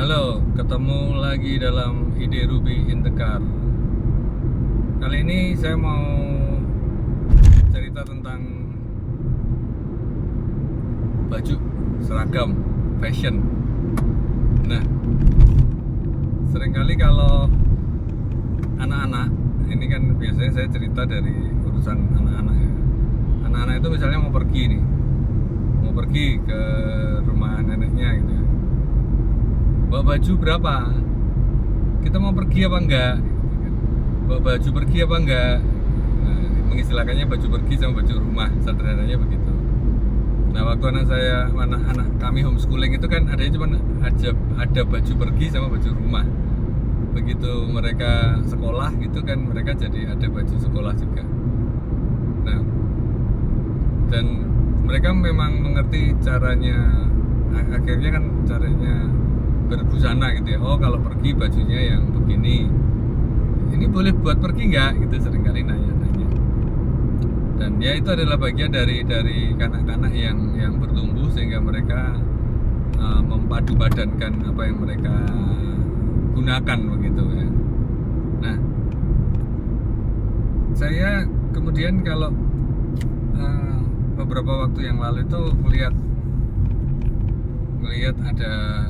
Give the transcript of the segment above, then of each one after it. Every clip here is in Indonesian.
Halo, ketemu lagi dalam Ide Ruby in the Car. Kali ini saya mau cerita tentang baju, seragam, fashion. Nah, seringkali kalau anak-anak, ini kan biasanya saya cerita dari urusan anak-anak ya. Anak-anak itu misalnya mau pergi ke rumah neneknya gitu ya. Bawa baju berapa? Kita mau pergi apa enggak? Bawa baju pergi apa enggak? Nah, mengistilahkannya baju pergi sama baju rumah, sederhananya begitu. Nah, waktu anak kami homeschooling itu kan ada baju pergi sama baju rumah. Begitu mereka sekolah gitu kan, mereka jadi ada baju sekolah juga. Nah, dan mereka memang mengerti caranya, akhirnya kan caranya berbusana gitu ya. Oh, kalau pergi bajunya yang begini, ini boleh buat pergi nggak gitu, seringkali nanya-nanya. Dan ya itu adalah bagian dari kanak-kanak yang bertumbuh sehingga mereka mempadu padankan apa yang mereka gunakan begitu ya. Nah, saya kemudian kalau beberapa waktu yang lalu itu melihat ada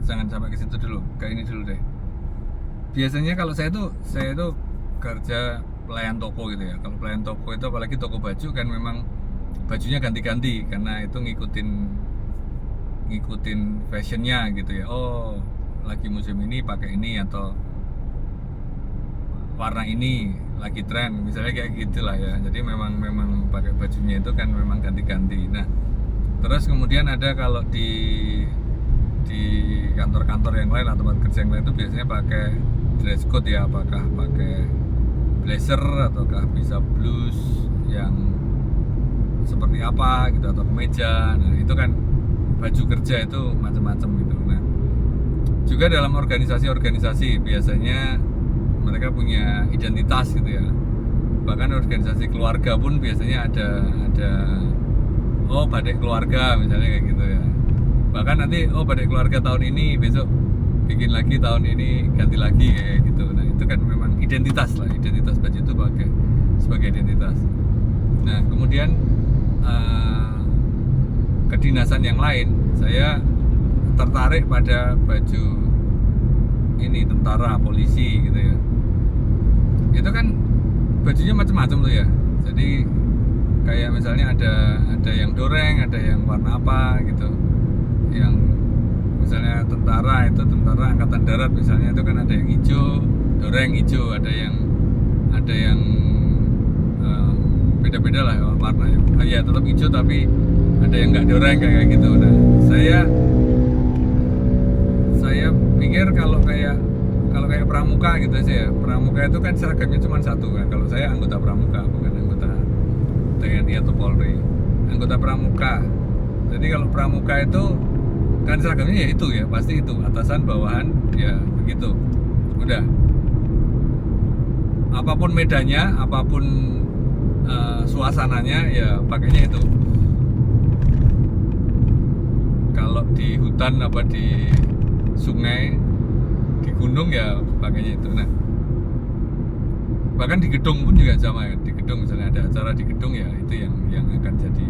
jangan sampai ke situ dulu, ke ini dulu deh. Biasanya kalau saya tuh kerja pelayan toko gitu ya. Kalau pelayan toko itu, apalagi toko baju, kan memang bajunya ganti-ganti karena itu ngikutin fashionnya gitu ya. Oh, lagi musim ini pakai ini, atau warna ini lagi tren, misalnya kayak gitulah ya. Jadi memang pakai bajunya itu kan memang ganti-ganti. Nah, terus kemudian ada kalau di kantor-kantor yang lain atau tempat kerja yang lain itu biasanya pakai dress code ya, apakah pakai blazer ataukah bisa blus yang seperti apa gitu, atau kemeja. Nah, itu kan baju kerja itu macam-macam gitu. Nah, juga dalam organisasi biasanya mereka punya identitas gitu ya. Bahkan organisasi keluarga pun biasanya ada batik keluarga misalnya kayak gitu ya. Bahkan nanti batik keluarga tahun ini, besok bikin lagi, tahun ini ganti lagi kayak gitu. Nah, itu kan memang identitas baju itu sebagai identitas. Nah, kemudian kedinasan yang lain, saya tertarik pada baju ini tentara, polisi gitu ya. Itu kan bajunya macam-macam tuh ya. Jadi kayak misalnya ada yang doreng, ada yang warna apa gitu. Yang misalnya tentara angkatan darat misalnya, itu kan ada yang hijau, doreng hijau, ada yang beda-beda lah warnanya. Ya tetap hijau tapi ada yang nggak doreng kayak gitu. Nah, saya pikir kalau kayak pramuka gitu aja ya. Pramuka itu kan seragamnya cuma satu kan. Kalau saya anggota pramuka, bukan anggota TNI atau Polri. Anggota pramuka. Jadi kalau pramuka itu kan seragamnya ya itu ya, pasti itu, atasan bawahan ya begitu. Udah. Apapun medannya, apapun suasananya, ya pakainya itu. Kalau di hutan apa di sungai, di gunung ya pakainya itu. Nah, bahkan di gedung pun juga sama ya. Di gedung misalnya ada acara di gedung, ya itu yang akan jadi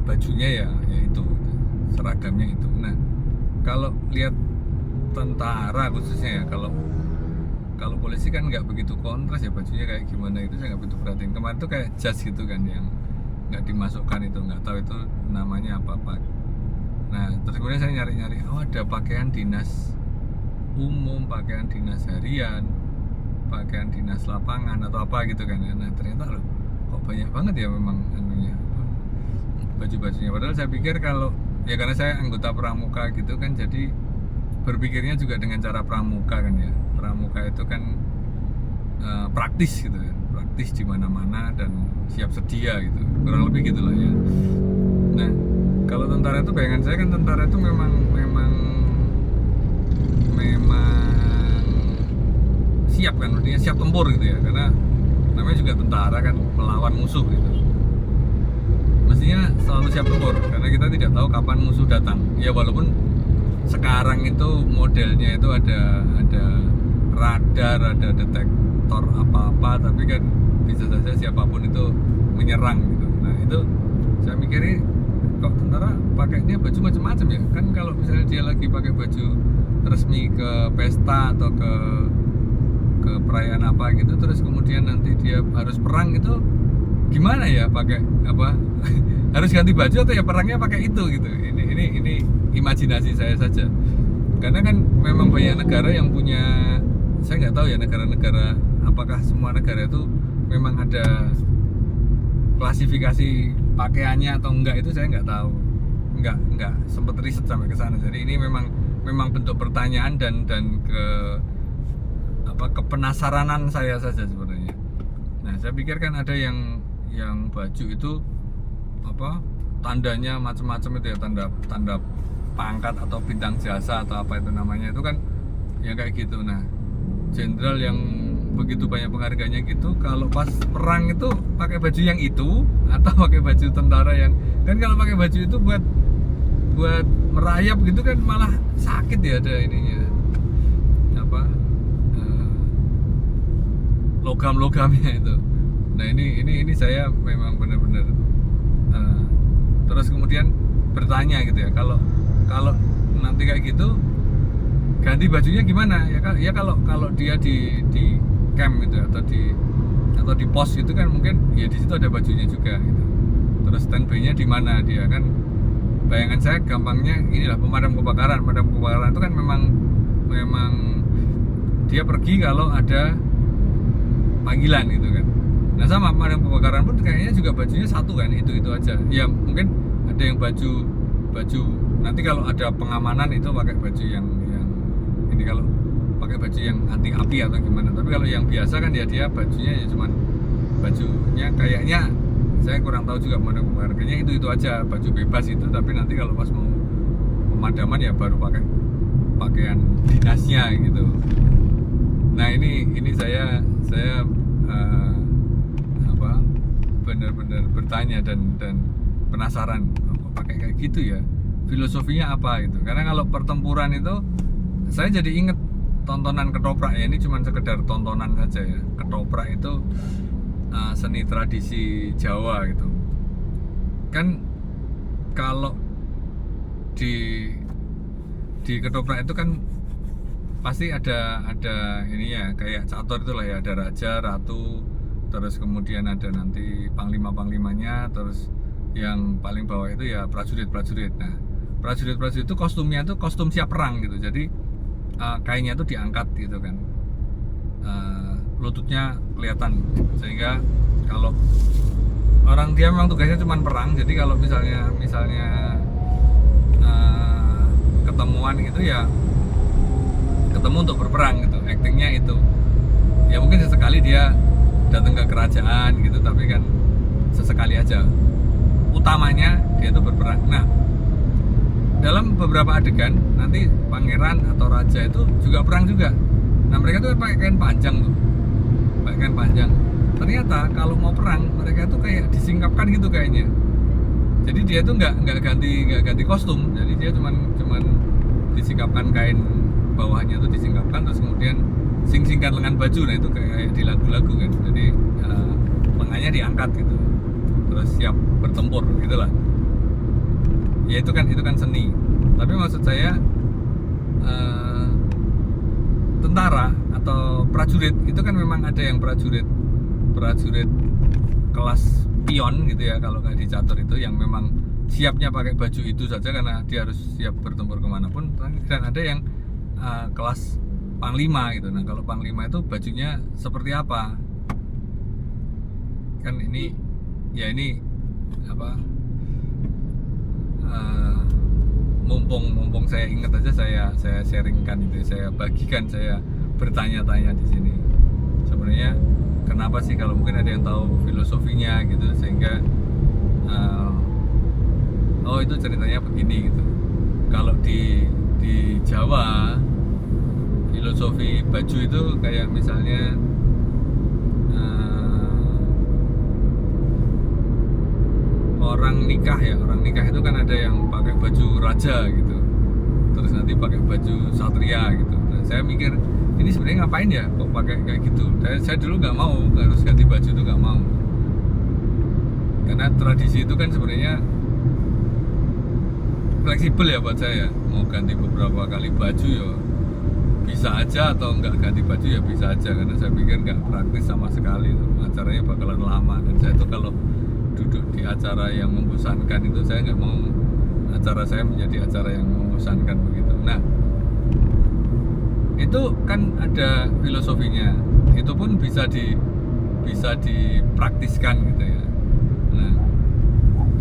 bajunya ya itu, seragamnya itu. Nah, kalau lihat tentara khususnya ya, kalau polisi kan nggak begitu kontras ya bajunya kayak gimana, itu saya nggak begitu perhatiin. Kemarin tuh kayak jas gitu kan yang nggak dimasukkan, itu nggak tahu itu namanya apa. Nah, terus kemudian saya nyari-nyari, ada pakaian dinas umum, pakaian dinas harian, pakaian dinas lapangan atau apa gitu kan. Nah, ternyata loh, kok banyak banget ya memang anunya, baju-bajunya. Padahal saya pikir kalau ya, karena saya anggota pramuka gitu kan, jadi berpikirnya juga dengan cara pramuka kan ya. Pramuka itu kan praktis gitu ya, praktis di mana-mana dan siap sedia gitu, kurang lebih gitulah ya. Nah, kalau tentara itu, bayangan saya kan tentara itu memang siap kan, artinya siap tempur gitu ya, karena namanya juga juga tentara kan, melawan musuh gitu. Mestinya selalu siap tempur karena kita tidak tahu kapan musuh datang. Ya walaupun sekarang itu modelnya itu ada radar, ada detektor apa-apa, tapi kan bisa saja siapapun itu menyerang gitu. Nah itu saya mikirin, kok tentara pakainya baju macam-macam ya? Kan kalau misalnya dia lagi pakai baju resmi ke pesta atau ke perayaan apa gitu, terus kemudian nanti dia harus perang itu gimana ya, pakai apa? Harus ganti baju atau ya perangnya pakai itu gitu. Ini imajinasi saya saja. Karena kan memang banyak negara yang punya, saya nggak tahu ya negara-negara, apakah semua negara itu memang ada klasifikasi pakaiannya atau enggak, itu saya nggak tahu. Nggak sempat riset sampai ke sana. Jadi ini memang bentuk pertanyaan dan kepenasaranan saya saja sebenarnya. Nah, saya pikir kan ada yang baju itu apa, tandanya macam-macam itu ya, tanda pangkat atau bintang jasa atau apa itu namanya, itu kan ya kayak gitu. Nah, jenderal yang begitu banyak penghargaannya gitu, kalau pas perang itu pakai baju yang itu atau pakai baju tentara yang, kan kalau pakai baju itu buat merayap gitu kan malah sakit ya, ada ininya apa, logam-logamnya itu. Nah ini saya memang benar-benar terus kemudian bertanya gitu ya, kalau nanti kayak gitu ganti bajunya gimana ya, kalau dia di camp gitu atau di pos gitu kan, mungkin ya di situ ada bajunya juga gitu. Terus standby-nya di mana dia kan, bayangan saya gampangnya inilah pemadam kebakaran itu kan memang dia pergi kalau ada panggilan gitu kan. Nah sama pemadam kebakaran pun kayaknya juga bajunya satu kan, itu aja ya. Mungkin ada yang baju nanti kalau ada pengamanan itu pakai baju yang ini, kalau pakai baju yang anti api atau gimana. Tapi kalau yang biasa kan ya dia bajunya ya cuman bajunya kayaknya, saya kurang tahu juga pemadam kebakaran, kayaknya itu aja, baju bebas itu. Tapi nanti kalau pas mau pemadaman ya baru pakai pakaian dinasnya gitu. Nah ini saya benar-benar bertanya dan penasaran, pakai kayak gitu ya, filosofinya apa gitu. Karena kalau pertempuran itu saya jadi inget tontonan Ketoprak ya, ini cuma sekedar tontonan saja ya. Ketoprak itu seni tradisi Jawa gitu kan. Kalau di Ketoprak itu kan pasti ada ini ya, kayak catur itulah ya, ada raja, ratu, terus kemudian ada nanti panglima-panglimanya, terus yang paling bawah itu ya prajurit-prajurit. Nah, prajurit-prajurit itu kostumnya itu kostum siap perang gitu. Jadi kainnya itu diangkat gitu kan, lututnya kelihatan, sehingga kalau orang dia memang tugasnya cuma perang. Jadi kalau misalnya ketemuan gitu ya, ketemu untuk berperang gitu, actingnya itu ya mungkin sesekali dia datang ke kerajaan gitu, tapi kan sesekali aja, utamanya dia itu berperang. Nah, dalam beberapa adegan nanti pangeran atau raja itu juga perang juga. Nah, mereka tuh pakai kain panjang tuh, pakai kain panjang. Ternyata kalau mau perang mereka tuh kayak disingkapkan gitu kayaknya. Jadi dia tuh nggak ganti kostum, jadi dia cuman disingkapkan kain bawahnya tuh disingkapkan, terus kemudian singkan lengan baju. Nah itu kayak di lagu-lagu kan, jadi lengannya diangkat gitu, terus siap bertempur gitulah ya. Itu kan seni. Tapi maksud saya tentara atau prajurit itu kan memang ada yang prajurit kelas pion gitu ya, kalau kayak di catur itu yang memang siapnya pakai baju itu saja karena dia harus siap bertempur kemanapun. Dan ada yang kelas panglima gitu. Nah kalau panglima itu bajunya seperti apa kan, ini apa, mumpung saya ingat aja, saya sharingkan itu, saya bagikan, saya bertanya-tanya di sini sebenarnya kenapa sih, kalau mungkin ada yang tahu filosofinya gitu, sehingga oh itu ceritanya begini gitu. Kalau di Jawa filosofi baju itu kayak misalnya nikah ya, orang nikah itu kan ada yang pakai baju raja gitu, terus nanti pakai baju satria gitu. Nah, saya mikir ini sebenarnya ngapain ya kok pakai kayak gitu. Saya dulu nggak mau harus ganti baju, itu nggak mau, karena tradisi itu kan sebenarnya fleksibel ya buat saya. Mau ganti beberapa kali baju ya bisa aja, atau nggak ganti baju ya bisa aja, karena saya pikir nggak praktis sama sekali tuh. Acaranya bakalan lama, dan saya tuh kalau duduk di acara yang membosankan itu saya nggak mau acara saya menjadi acara yang membosankan begitu. Nah, itu kan ada filosofinya, itu pun bisa dipraktiskan gitu ya. Nah,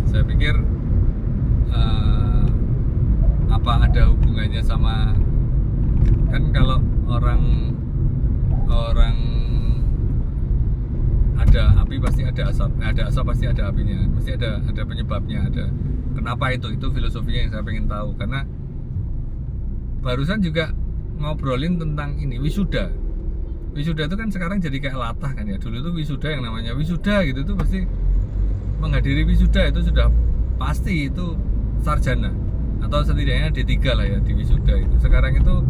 saya pikir apa ada hubungannya sama, kan kalau orang ada api pasti ada asap, ada asap pasti ada apinya, pasti ada penyebabnya, ada kenapa itu filosofinya yang saya pengen tahu. Karena barusan juga ngobrolin tentang ini wisuda itu kan sekarang jadi kayak latah kan ya. Dulu tuh wisuda, yang namanya wisuda gitu tuh pasti menghadiri wisuda itu sudah pasti itu sarjana atau setidaknya D3 lah ya di wisuda itu. Sekarang itu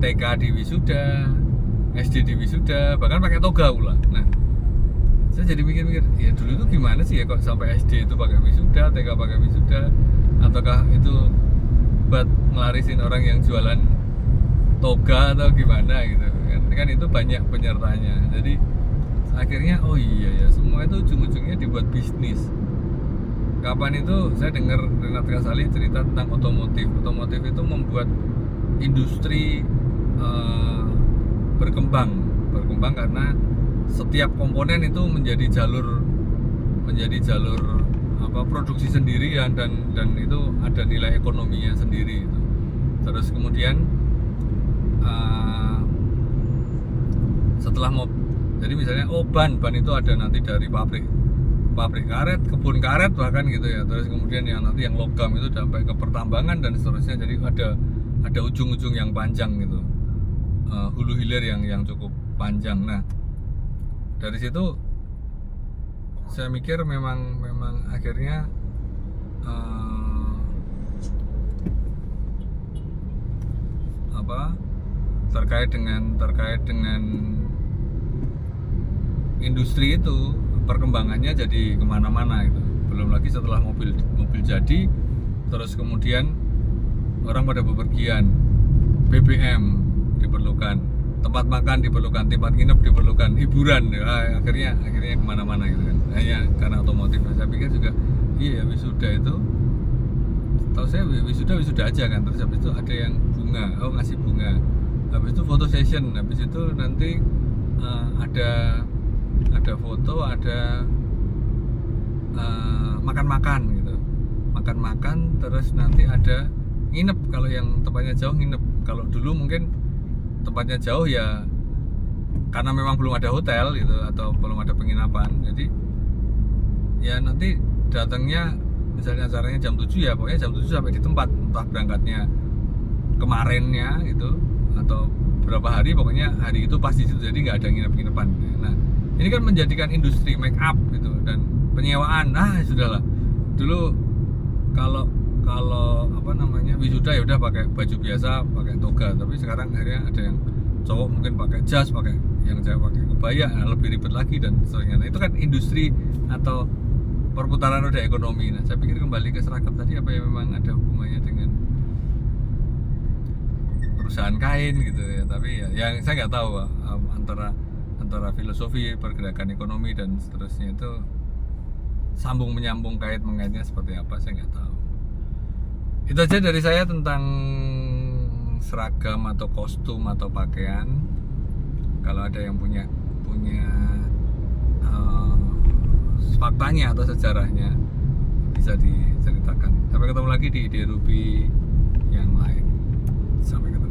TK di wisuda, SD di wisuda, bahkan pakai toga pula. Nah, saya jadi mikir-mikir, ya dulu itu gimana sih ya kok sampai SD itu pakai wisuda, TK pakai wisuda, ataukah itu buat ngelarisin orang yang jualan toga atau gimana gitu kan itu banyak penyertanya. Jadi akhirnya oh iya ya, semua itu ujung-ujungnya dibuat bisnis. Kapan itu saya dengar Renat Kasali cerita tentang otomotif itu membuat industri berkembang karena setiap komponen itu menjadi jalur produksi sendiri ya, dan itu ada nilai ekonominya sendiri itu. Terus kemudian setelah jadi misalnya ban itu ada nanti dari pabrik karet, kebun karet bahkan gitu ya. Terus kemudian yang nanti yang logam itu sampai ke pertambangan dan seterusnya. Jadi ada ujung-ujung yang panjang gitu, hulu hilir yang cukup panjang. Nah, dari situ saya mikir memang akhirnya terkait dengan industri itu perkembangannya jadi kemana-mana itu. Belum lagi setelah mobil jadi, terus kemudian orang pada bepergian, BBM diperlukan, tempat makan diperlukan, tempat nginep diperlukan, hiburan ya, akhirnya kemana-mana gitu kan. Hanya karena otomotif. Saya pikir juga iya, wisuda itu, tahu saya wisuda aja kan. Terus habis itu ada yang bunga, ngasih bunga, habis itu foto session, habis itu nanti ada foto, ada makan-makan gitu, makan terus nanti ada nginep. Kalau yang tempatnya jauh nginep. Kalau dulu mungkin tempatnya jauh ya karena memang belum ada hotel gitu atau belum ada penginapan, jadi ya nanti datangnya misalnya acaranya jam 7 ya, pokoknya jam 7 sampai di tempat, entah berangkatnya kemarinnya gitu atau berapa hari, pokoknya hari itu pasti situ, jadi nggak ada nginep-nginepan. Nah, ini kan menjadikan industri make up gitu dan penyewaan. Sudahlah, dulu kalau wisuda ya udah pakai baju biasa, pakai toga. Tapi sekarang akhirnya ada yang cowok mungkin pakai jas, yang cewek pakai kebaya, lebih ribet lagi dan sebagainya. Nah, itu kan industri atau perputaran roda ekonomi. Nah, saya pikir kembali ke seragam tadi, apa yang memang ada hubungannya dengan perusahaan kain gitu ya. Tapi ya yang saya nggak tahu antara filosofi pergerakan ekonomi dan seterusnya itu sambung menyambung kait mengaitnya seperti apa, saya nggak tahu. Itu aja dari saya tentang seragam atau kostum atau pakaian. Kalau ada yang punya faktanya atau sejarahnya bisa diceritakan. Sampai ketemu lagi di ide Ruby yang lain. Sampai ketemu.